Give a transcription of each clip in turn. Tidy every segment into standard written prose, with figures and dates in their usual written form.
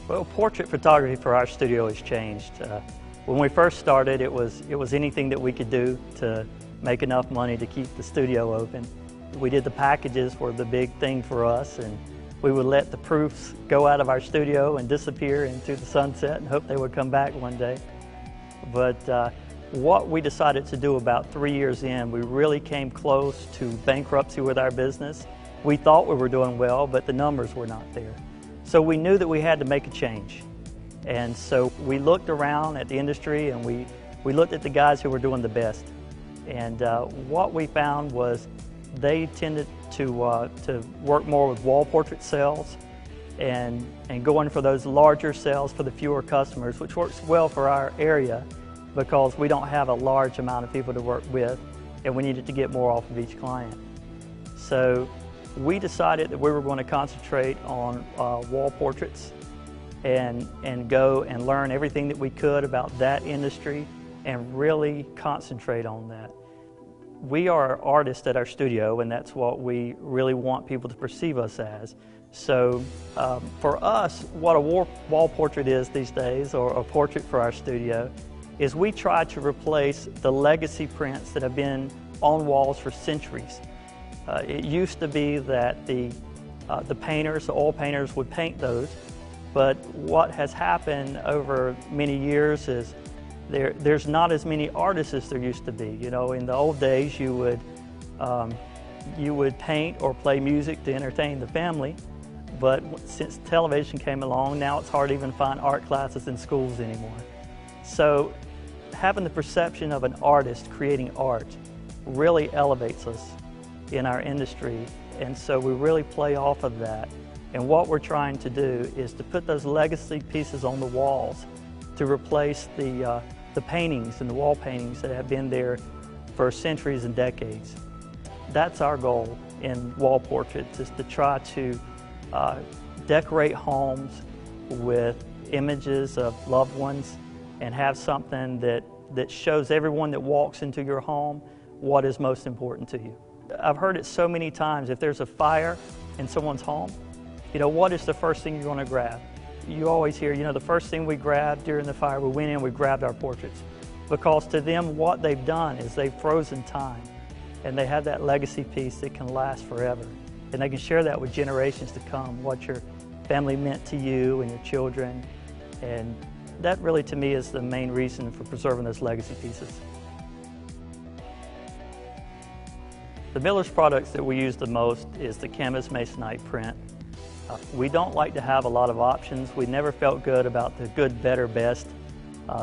Well, portrait photography for our studio has changed. When we first started, it was anything that we could do to make enough money to keep the studio open. We did the packages were the big thing for us, and we would let the proofs go out of our studio and disappear into the sunset and hope they would come back one day. But what we decided to do about 3 years in, we really came close to bankruptcy with our business. We thought we were doing well, but the numbers were not there. So we knew that we had to make a change. And so we looked around at the industry, and we looked at the guys who were doing the best. And what we found was they tended to work more with wall portrait sales and going for those larger sales for the fewer customers, which works well for our area because we don't have a large amount of people to work with, and we needed to get more off of each client. So we decided that we were going to concentrate on wall portraits and go and learn everything that we could about that industry and really concentrate on that. We are artists at our studio, and that's what we really want people to perceive us as. So for us, what a wall portrait is these days, or a portrait for our studio, is we try to replace the legacy prints that have been on walls for centuries. It used to be that the painters, the oil painters, would paint those, but what has happened over many years is there's not as many artists as there used to be. You know, in the old days, you would paint or play music to entertain the family, but since television came along, now it's hard to even find art classes in schools anymore. So having the perception of an artist creating art really elevates us in our industry, and so we really play off of that. And what we're trying to do is to put those legacy pieces on the walls to replace the paintings and the wall paintings that have been there for centuries and decades. That's our goal in wall portraits, is to try to decorate homes with images of loved ones and have something that shows everyone that walks into your home what is most important to you. I've heard it so many times, if there's a fire in someone's home, you know, what is the first thing you're going to grab? You always hear, you know, the first thing we grabbed during the fire, we went in, we grabbed our portraits. Because to them, what they've done is they've frozen time, and they have that legacy piece that can last forever. And they can share that with generations to come, what your family meant to you and your children. And that really, to me, is the main reason for preserving those legacy pieces. The Miller's products that we use the most is the canvas masonite print. We don't like to have a lot of options. We never felt good about the good, better, best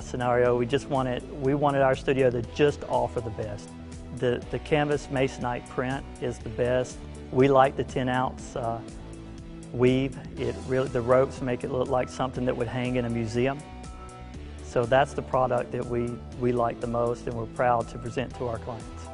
scenario. We wanted our studio to just offer the best. The canvas masonite print is the best. We like the 10-ounce weave. The ropes make it look like something that would hang in a museum. So that's the product that we like the most, and we're proud to present to our clients.